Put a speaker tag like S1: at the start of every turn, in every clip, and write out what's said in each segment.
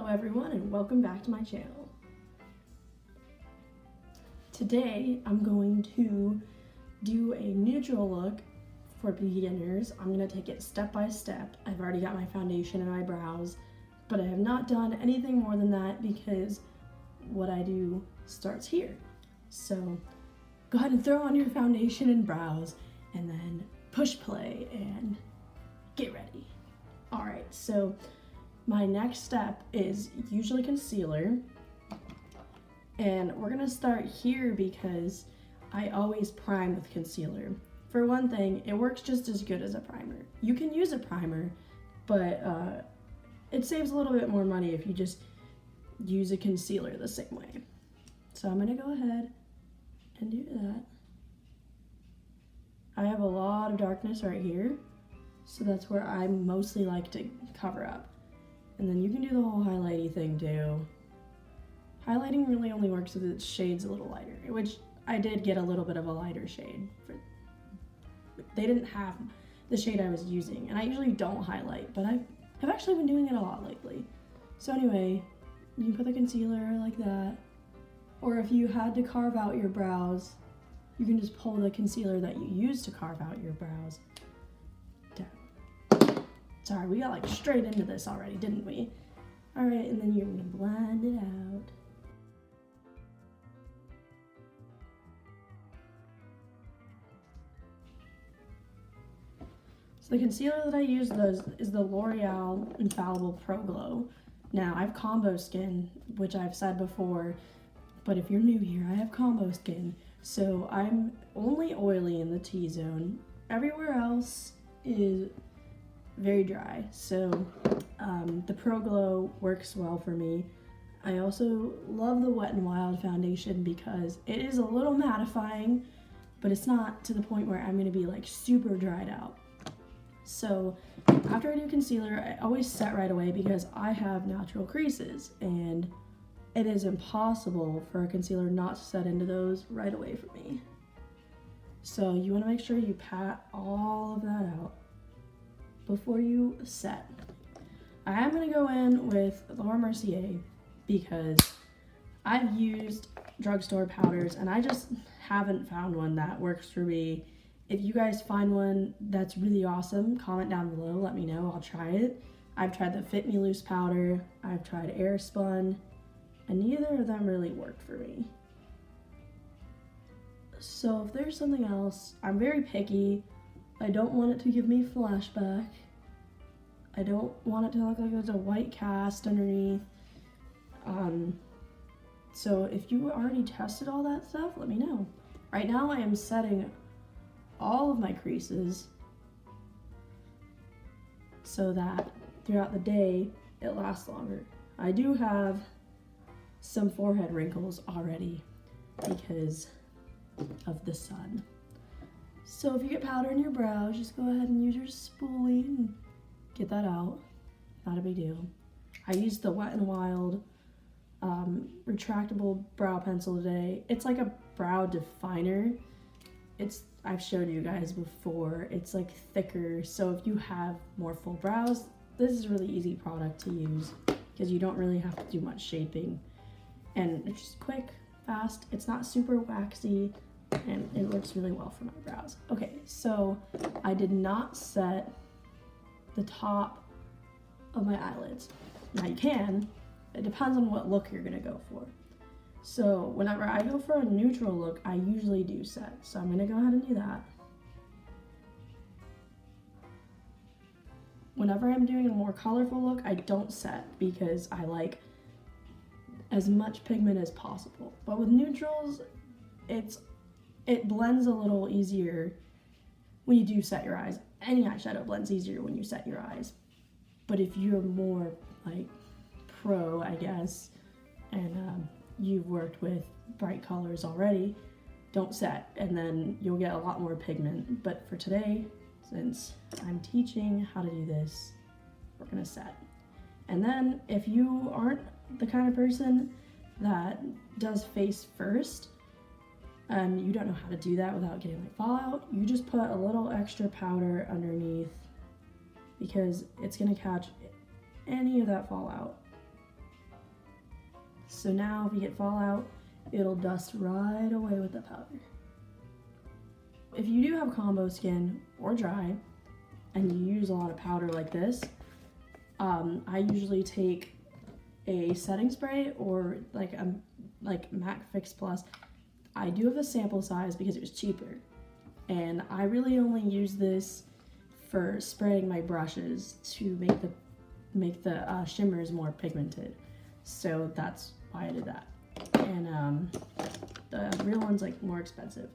S1: Hello everyone and welcome back to my channel. Today I'm going to do a neutral look for beginners. I'm going to take it step by step. I've already got my foundation and my brows, but I have not done anything more than that because what I do starts here. So go ahead and throw on your foundation and brows and then push play and get ready. Alright, so my next step is usually concealer, and we're gonna start here because I always prime with concealer. For one thing, it works just as good as a primer. You can use a primer, but it saves a little bit more money if you just use a concealer the same way. So I'm gonna go ahead and do that. I have a lot of darkness right here, so that's where I mostly like to cover up. And then you can do the whole highlighty thing too. Highlighting really only works if the shade's a little lighter, which I did get a little bit of a lighter shade. They didn't have the shade I was using, and I usually don't highlight, but I've actually been doing it a lot lately. So anyway, you can put the concealer like that, or if you had to carve out your brows, you can just pull the concealer that you used to carve out your brows down. Sorry, we got like straight into this already, didn't we? All right, and then you're gonna blend it out. So the concealer that I use is the L'Oreal Infallible Pro Glow. Now, I have combo skin, which I've said before, but if you're new here, I have combo skin. So I'm only oily in the T-zone. Everywhere else is very dry, so the Pro Glow works well for me. I also love the Wet n Wild foundation because it is a little mattifying, but it's not to the point where I'm going to be like super dried out. So after I do concealer, I always set right away because I have natural creases, and it is impossible for a concealer not to set into those right away for me. So you want to make sure you pat all of that out before you set. I am going to go in with Laura Mercier because I've used drugstore powders and I just haven't found one that works for me. If you guys find one that's really awesome, comment down below, let me know, I'll try it. I've tried the Fit Me Loose powder, I've tried Airspun, and neither of them really worked for me. So if there's something else, I'm very picky. I don't want it to give me flashback. I don't want it to look like there's a white cast underneath. So if you already tested all that stuff, let me know. Right now I am setting all of my creases so that throughout the day it lasts longer. I do have some forehead wrinkles already because of the sun. So if you get powder in your brows, just go ahead and use your spoolie and get that out. Not a big deal. I used the Wet n Wild retractable brow pencil today. It's like a brow definer. I've showed you guys before. It's like thicker, so if you have more full brows, this is a really easy product to use because you don't really have to do much shaping. And it's just quick, fast, it's not super waxy, and it works really well for my brows. Okay, so I did not set the top of my eyelids. Now you can, it depends on what look you're gonna go for. So whenever I go for a neutral look, I usually do set. So I'm gonna go ahead and do that. Whenever I'm doing a more colorful look, I don't set because I like as much pigment as possible. But with neutrals, it blends a little easier when you do set your eyes. Any eyeshadow blends easier when you set your eyes. But if you're more like pro, I guess, and you've worked with bright colors already, don't set, and then you'll get a lot more pigment. But for today, since I'm teaching how to do this, we're gonna set. And then if you aren't the kind of person that does face first and you don't know how to do that without getting like fallout, you just put a little extra powder underneath because it's gonna catch any of that fallout. So now if you get fallout, it'll dust right away with the powder. If you do have combo skin or dry, and you use a lot of powder like this, I usually take a setting spray or like MAC Fix Plus. I do have a sample size because it was cheaper, and I really only use this for spraying my brushes to make the shimmers more pigmented. So that's why I did that. And the real one's like more expensive.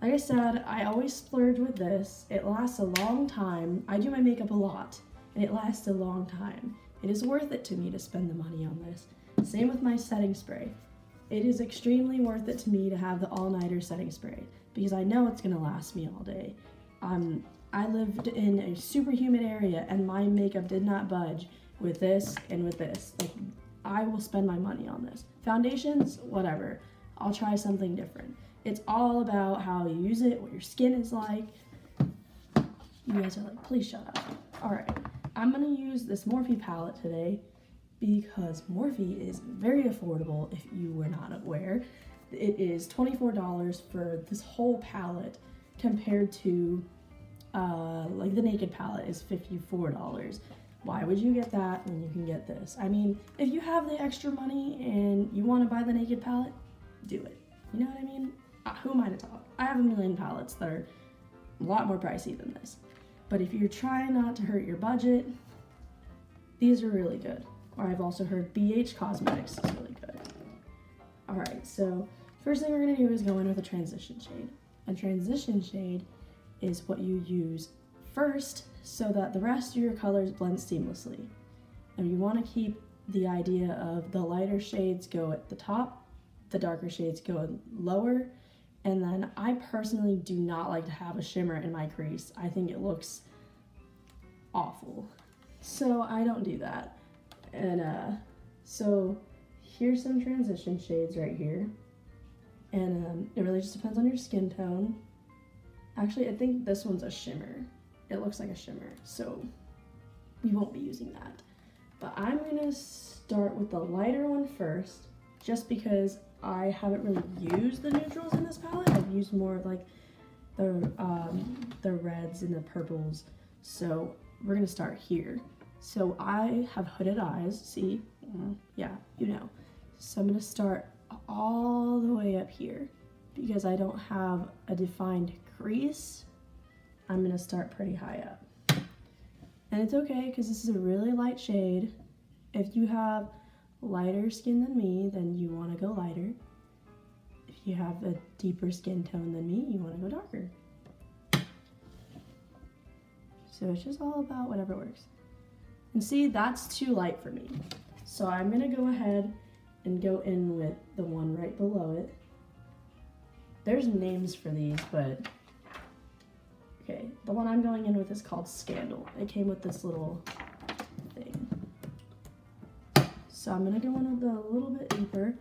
S1: Like I said, I always splurge with this. It lasts a long time. I do my makeup a lot, and it lasts a long time. It is worth it to me to spend the money on this. Same with my setting spray. It is extremely worth it to me to have the all-nighter setting spray because I know it's gonna last me all day. I lived in a super humid area and my makeup did not budge with this and with this. Like, I will spend my money on this. Foundations, whatever. I'll try something different. It's all about how you use it, what your skin is like. You guys are like, please shut up. All right, I'm gonna use this Morphe palette today because Morphe is very affordable if you were not aware. It is $24 for this whole palette compared to like the Naked palette is $54. Why would you get that when you can get this? I mean, if you have the extra money and you want to buy the Naked palette, do it. You know what I mean? Who am I to talk? I have a million palettes that are a lot more pricey than this. But if you're trying not to hurt your budget, these are really good. Or I've also heard BH Cosmetics is really good. All right, so first thing we're gonna do is go in with a transition shade. A transition shade is what you use first so that the rest of your colors blend seamlessly. And you wanna keep the idea of the lighter shades go at the top, the darker shades go lower, and then I personally do not like to have a shimmer in my crease. I think it looks awful. So I don't do that. And so here's some transition shades right here. And it really just depends on your skin tone. Actually, I think this one's a shimmer. It looks like a shimmer, so we won't be using that. But I'm gonna start with the lighter one first, just because I haven't really used the neutrals in this palette. I've used more of like the reds and the purples. So we're gonna start here. So I have hooded eyes, see? Yeah, you know. So I'm gonna start all the way up here because I don't have a defined crease. I'm gonna start pretty high up. And it's okay because this is a really light shade. If you have lighter skin than me, then you wanna go lighter. If you have a deeper skin tone than me, you wanna go darker. So it's just all about whatever works. And see, that's too light for me. So I'm gonna go ahead and go in with the one right below it. There's names for these, but okay, the one I'm going in with is called Scandal. It came with this little thing. So I'm gonna go in with a little bit deeper.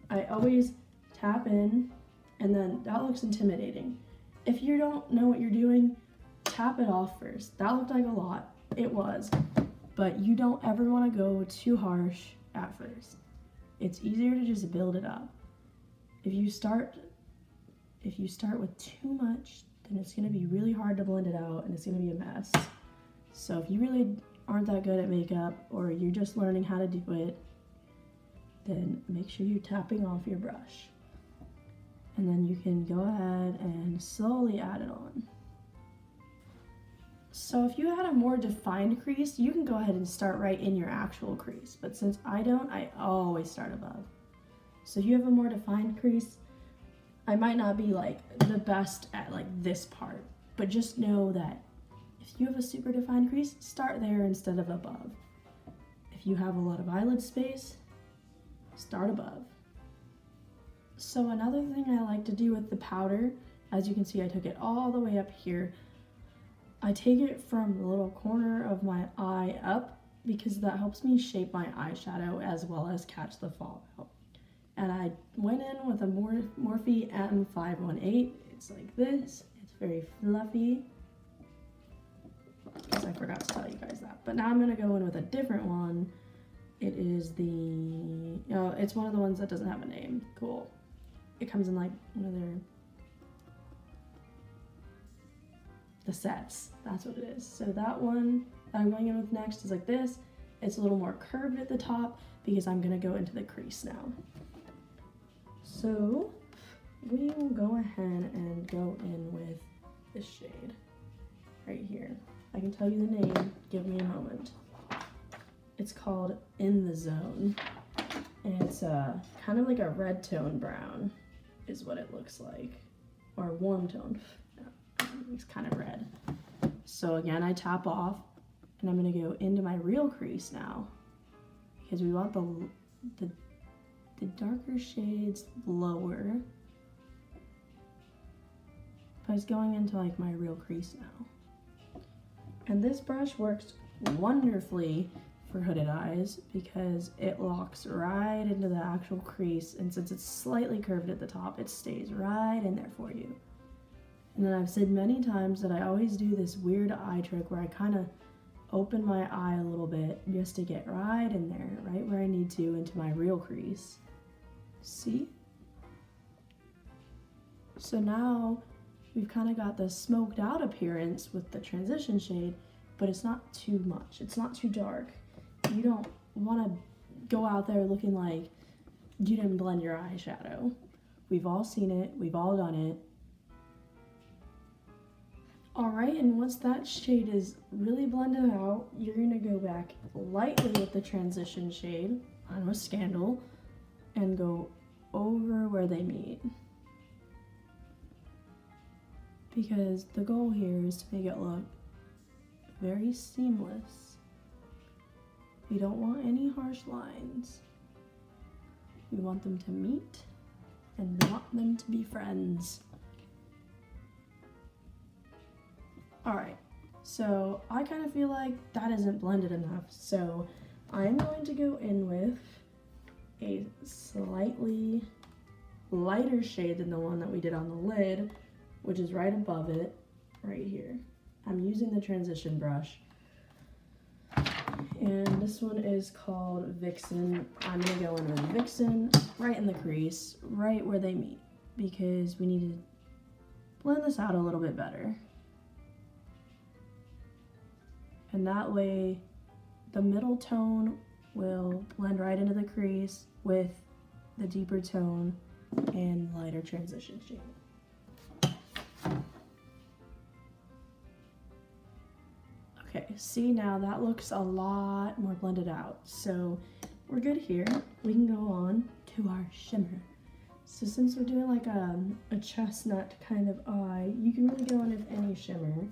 S1: I always tap in, and then that looks intimidating. If you don't know what you're doing, tap it off first. That looked like a lot. It was, but you don't ever wanna go too harsh at first. It's easier to just build it up. If you start with too much, then it's gonna be really hard to blend it out and it's gonna be a mess. So if you really aren't that good at makeup or you're just learning how to do it, then make sure you're tapping off your brush. And then you can go ahead and slowly add it on. So if you had a more defined crease, you can go ahead and start right in your actual crease. But since I don't, I always start above. So if you have a more defined crease, I might not be like the best at like this part, but just know that if you have a super defined crease, start there instead of above. If you have a lot of eyelid space, start above. So another thing I like to do with the powder, as you can see, I took it all the way up here. I take it from the little corner of my eye up because that helps me shape my eyeshadow as well as catch the fallout. And I went in with a Morphe M518. It's like this. It's very fluffy. Because I forgot to tell you guys that. But now I'm going to go in with a different one. It is the You know, it's one of the ones that doesn't have a name. Cool. It comes in like one of the sets. That's what it is. So that one that I'm going in with next is like this. It's a little more curved at the top because I'm gonna go into the crease now. So we will go ahead and go in with this shade right here. I can tell you the name, give me a moment. It's called In the Zone. And it's kind of like a red tone brown is what it looks like. Or warm tone. It's kind of red. So again, I tap off and I'm gonna go into my real crease now because we want the darker shades lower. But it's going into like my real crease now. And this brush works wonderfully for hooded eyes because it locks right into the actual crease, and since it's slightly curved at the top, it stays right in there for you. And then I've said many times that I always do this weird eye trick where I kind of open my eye a little bit just to get right in there, right where I need to, into my real crease. See? So now we've kind of got the smoked out appearance with the transition shade, but it's not too much. It's not too dark. You don't want to go out there looking like you didn't blend your eyeshadow. We've all seen it. We've all done it. All right, and once that shade is really blended out, you're gonna go back lightly with the transition shade, I don't know, Scandal, and go over where they meet. Because the goal here is to make it look very seamless. We don't want any harsh lines. We want them to meet and we want them to be friends. All right, so I kind of feel like that isn't blended enough, so I'm going to go in with a slightly lighter shade than the one that we did on the lid, which is right above it, right here. I'm using the transition brush. And this one is called Vixen. I'm gonna go in with Vixen right in the crease, right where they meet, because we need to blend this out a little bit better. And that way, the middle tone will blend right into the crease with the deeper tone and lighter transition shade. Okay, see now that looks a lot more blended out. So we're good here. We can go on to our shimmer. So since we're doing like a chestnut kind of eye, you can really go in with any shimmer.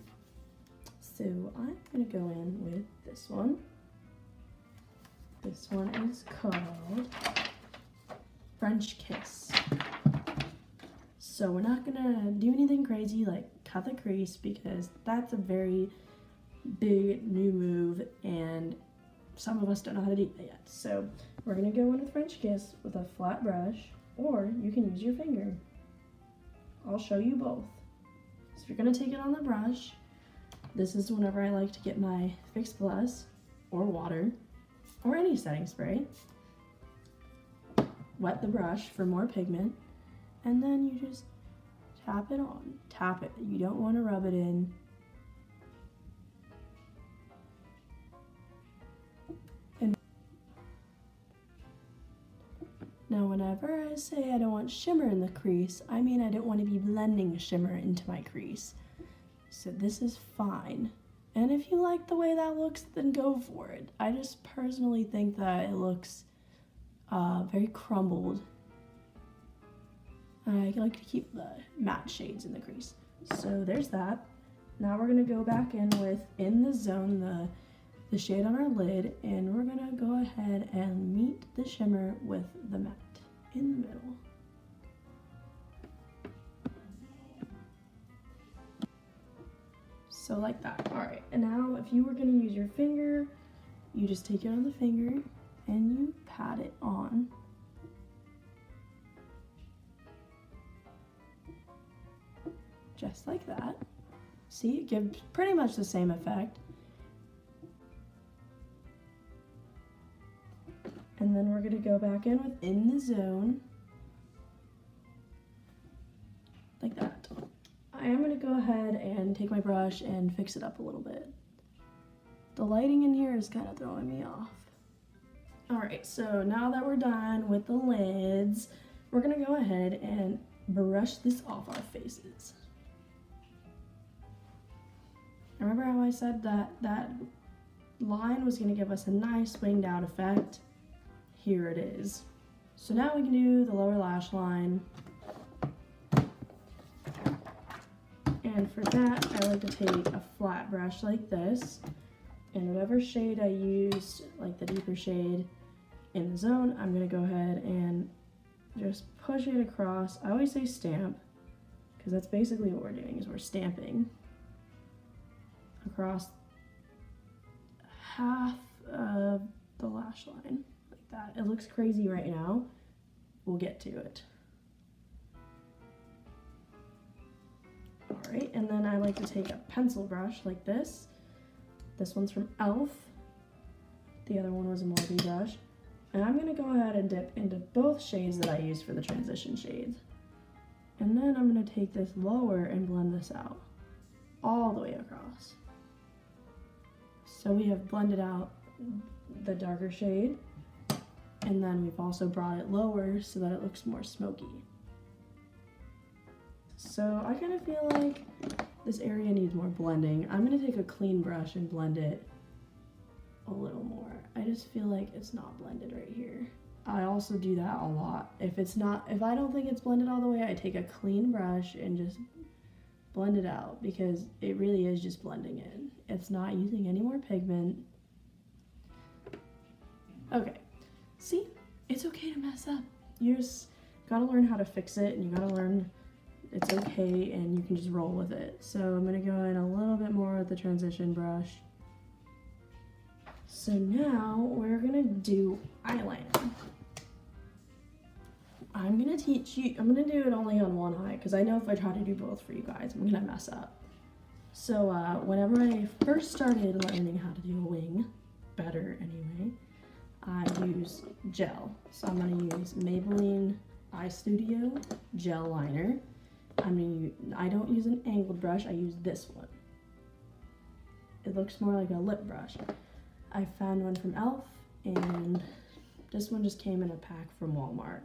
S1: So I'm gonna go in with this one. This one is called French Kiss. So we're not gonna do anything crazy like cut the crease because that's a very big new move and some of us don't know how to do that yet. So we're gonna go in with French Kiss with a flat brush, or you can use your finger. I'll show you both. So you're gonna take it on the brush. This is whenever I like to get my Fix Plus or water or any setting spray. Wet the brush for more pigment, and then you just tap it on. Tap it. You don't want to rub it in. And now whenever I say I don't want shimmer in the crease, I mean I don't want to be blending shimmer into my crease. So this is fine. And if you like the way that looks, then go for it. I just personally think that it looks very crumbled. I like to keep the matte shades in the crease. So there's that. Now we're gonna go back in with In the Zone, the shade on our lid, and we're gonna go ahead and meet the shimmer with the matte in the middle. So like that. All right, and now if you were gonna use your finger, you just take it on the finger and you pat it on. Just like that. See, it gives pretty much the same effect. And And then we're gonna go back in with In the Zone, like that. I am gonna go ahead and take my brush and fix it up a little bit. The lighting in here is kind of throwing me off. All right, so now that we're done with the lids, we're gonna go ahead and brush this off our faces. Remember how I said that that line was gonna give us a nice winged out effect? Here it is. So now we can do the lower lash line. And for that, I like to take a flat brush like this, and whatever shade I used, like the deeper shade In the Zone, I'm gonna go ahead and just push it across. I always say stamp, because that's basically what we're doing, is we're stamping across half of the lash line, like that. It looks crazy right now. We'll get to it. All right, and then I like to take a pencil brush like this. This one's from e.l.f. The other one was a Morphe brush. And I'm gonna go ahead and dip into both shades that I used for the transition shades. And then I'm gonna take this lower and blend this out all the way across. So we have blended out the darker shade, and then we've also brought it lower so that it looks more smoky. So I kind of feel like this area needs more blending. I'm gonna take a clean brush and blend it a little more. I just feel like it's not blended right here. I also do that a lot. If I don't think it's blended all the way, I take a clean brush and just blend it out, because it really is just blending in. It's not using any more pigment. Okay, see, it's okay to mess up. You just gotta learn how to fix it, and you gotta learn it's okay, and you can just roll with it. So I'm gonna go in a little bit more with the transition brush. So now we're gonna do eyeliner. I'm gonna teach you, I'm gonna do it only on one eye, because I know if I try to do both for you guys, I'm gonna mess up. So whenever I first started learning how to do a wing, better anyway, I use gel. So I'm gonna use Maybelline Eye Studio gel liner. I don't use an angled brush, I use this one. It looks more like a lip brush. I found one from e.l.f. and this one just came in a pack from Walmart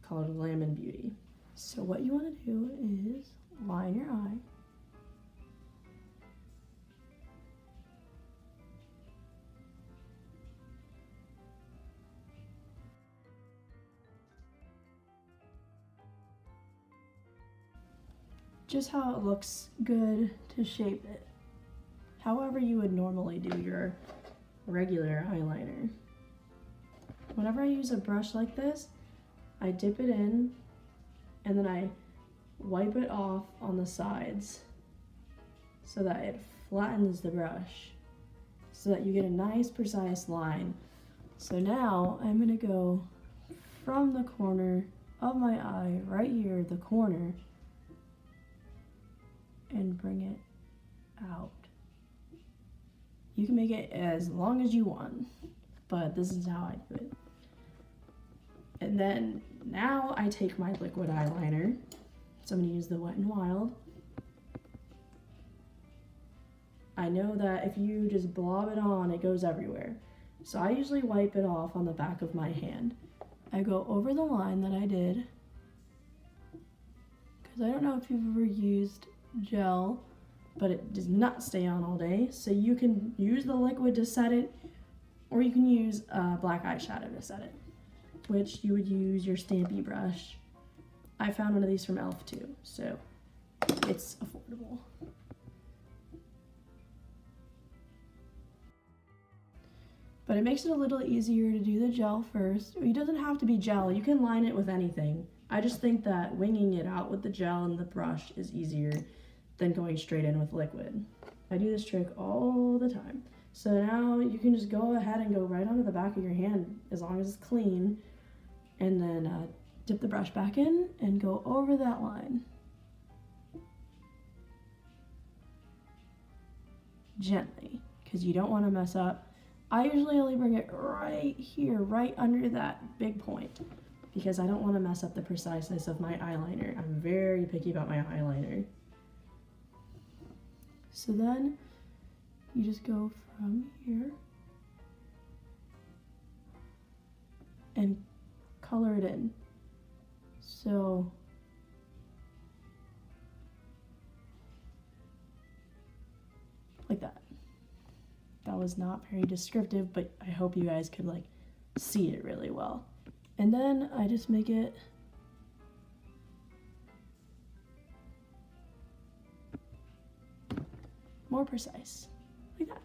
S1: called Glam and Beauty. So what you want to do is line your eye. Just how it looks good to shape it. However you would normally do your regular eyeliner. Whenever I use a brush like this, I dip it in and then I wipe it off on the sides so that it flattens the brush so that you get a nice precise line. So now I'm gonna go from the corner of my eye, right here, the corner, and bring it out. You can make it as long as you want, but this is how I do it. And then now I take my liquid eyeliner. So I'm gonna use the Wet n Wild. I know that if you just blob it on, it goes everywhere. So I usually wipe it off on the back of my hand. I go over the line that I did, because I don't know if you've ever used gel, but it does not stay on all day. So you can use the liquid to set it, or you can use black eyeshadow to set it, which you would use your stampy brush. I found one of these from e.l.f. too, so it's affordable. But it makes it a little easier to do the gel first. It doesn't have to be gel, you can line it with anything. I just think that winging it out with the gel and the brush is easier than going straight in with liquid. I do this trick all the time. So now you can just go ahead and go right onto the back of your hand as long as it's clean, and then dip the brush back in and go over that line. Gently, because you don't want to mess up I usually only bring it right here, right under that big point, because I don't want to mess up the preciseness of my eyeliner. I'm very picky about my eyeliner. So then you just go from here and color it in. So like that. That was not very descriptive, but I hope you guys could like see it really well. And then I just make it more precise, like that.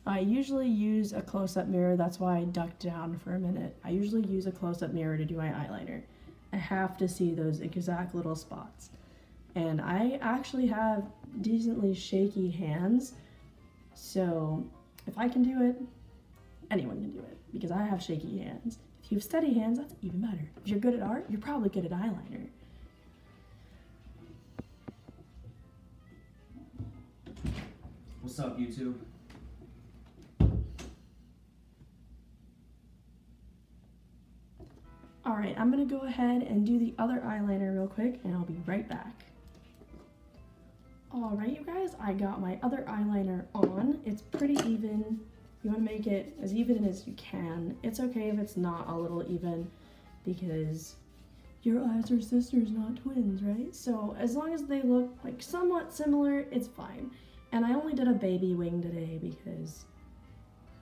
S1: I usually use a close-up mirror, that's why I ducked down for a minute. I usually use a close-up mirror to do my eyeliner. I have to see those exact little spots. And I actually have decently shaky hands, so if I can do it, anyone can do it, because I have shaky hands. If you have steady hands, that's even better. If you're good at art, you're probably good at eyeliner.
S2: What's up, YouTube?
S1: Alright, I'm gonna go ahead and do the other eyeliner real quick, and I'll be right back. Alright, you guys, I got my other eyeliner on. It's pretty even. You want to make it as even as you can. It's okay if it's not a little even, because your eyes are sisters, not twins, right? So as long as they look like somewhat similar, it's fine. And I only did a baby wing today because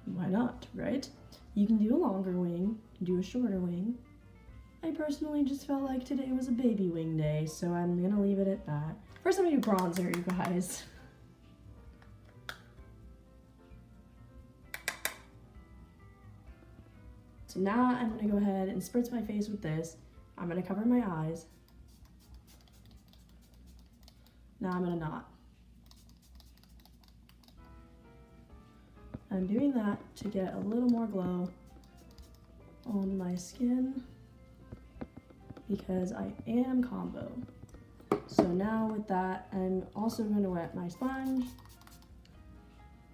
S1: why not, right? You can do a longer wing, do a shorter wing. I personally just felt like today was a baby wing day, so I'm gonna leave it at that. First I'm gonna do bronzer, you guys. So now I'm gonna go ahead and spritz my face with this. I'm gonna cover my eyes. Now I'm gonna knot. I'm doing that to get a little more glow on my skin because I am combo. So now with that, I'm also gonna wet my sponge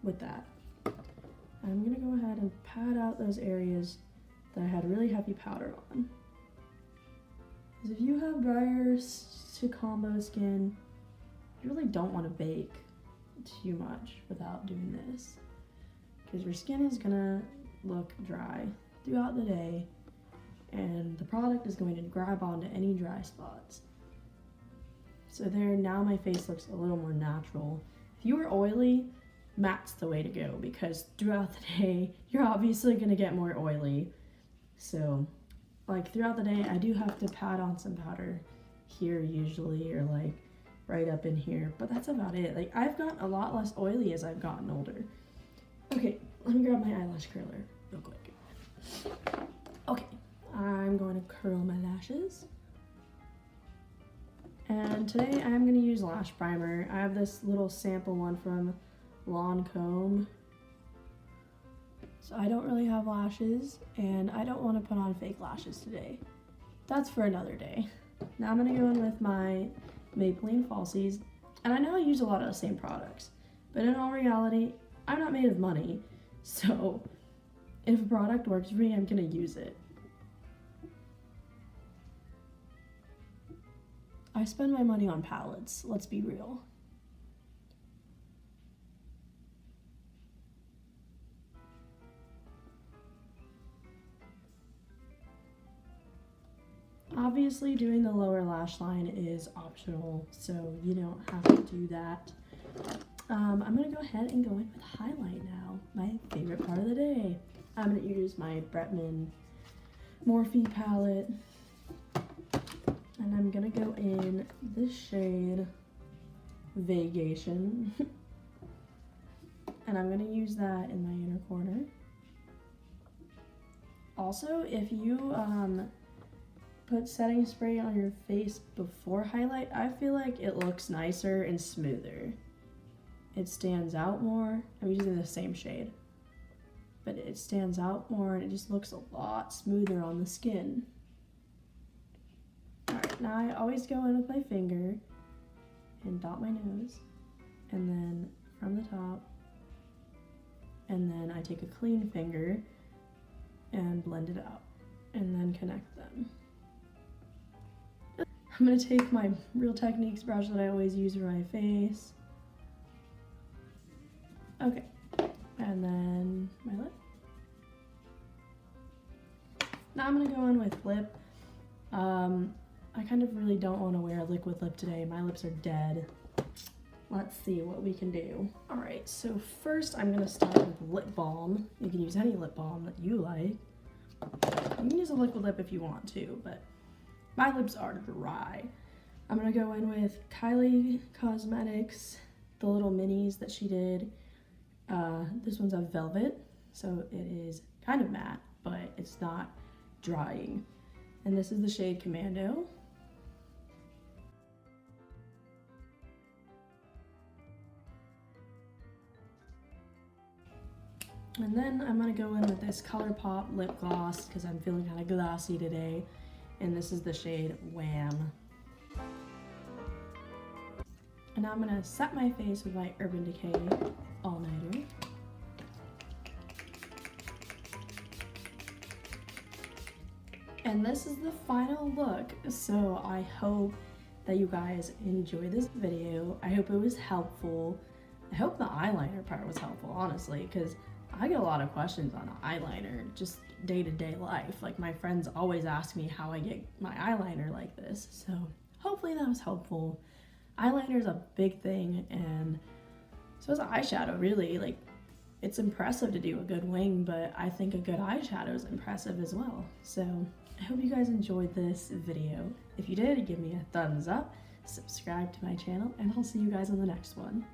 S1: with that. I'm gonna go ahead and pat out those areas that I had really heavy powder on. Because if you have drier to combo skin, you really don't want to bake too much without doing this. Because your skin is gonna look dry throughout the day, and the product is going to grab onto any dry spots. So there, now my face looks a little more natural. If you are oily, matte's the way to go, because throughout the day, you're obviously gonna get more oily. So, like throughout the day, I do have to pat on some powder here usually, or like right up in here, but that's about it. Like I've gotten a lot less oily as I've gotten older. Okay, let me grab my eyelash curler real quick. Okay, I'm going to curl my lashes. And today I'm going to use lash primer. I have this little sample one from Lancome. So I don't really have lashes, and I don't want to put on fake lashes today. That's for another day. Now I'm going to go in with my Maybelline Falsies. And I know I use a lot of the same products, but in all reality, I'm not made of money. So if a product works for me, I'm going to use it. I spend my money on palettes, let's be real. Obviously, doing the lower lash line is optional, so you don't have to do that. I'm gonna go ahead and go in with highlight now, my favorite part of the day. I'm gonna use my Bretman Morphe palette, and I'm gonna go in this shade Vacation, and I'm gonna use that in my inner corner. Also, if you put setting spray on your face before highlight, I feel like it looks nicer and smoother. It stands out more. I'm using the same shade, but it stands out more and it just looks a lot smoother on the skin. Now I always go in with my finger and dot my nose, and then from the top, and then I take a clean finger and blend it out, and then connect them. I'm gonna take my Real Techniques brush that I always use for my face. Okay, and then my lip. Now I'm gonna go in with lip. I kind of really don't want to wear a liquid lip today. My lips are dead. Let's see what we can do. All right, so first I'm gonna start with lip balm. You can use any lip balm that you like. You can use a liquid lip if you want to, but my lips are dry. I'm gonna go in with Kylie Cosmetics, the little minis that she did. This one's a velvet, so it is kind of matte, but it's not drying. And this is the shade Commando. And then I'm gonna go in with this ColourPop lip gloss because I'm feeling kind of glossy today. And this is the shade Wham. And now I'm gonna set my face with my Urban Decay All Nighter. And this is the final look. So I hope that you guys enjoy this video. I hope it was helpful. I hope the eyeliner part was helpful, honestly, because I get a lot of questions on eyeliner, just day-to-day life. Like, my friends always ask me how I get my eyeliner like this, so hopefully that was helpful. Eyeliner is a big thing, and so is eyeshadow, really. Like, it's impressive to do a good wing, but I think a good eyeshadow is impressive as well. So I hope you guys enjoyed this video. If you did, give me a thumbs up, subscribe to my channel, and I'll see you guys on the next one.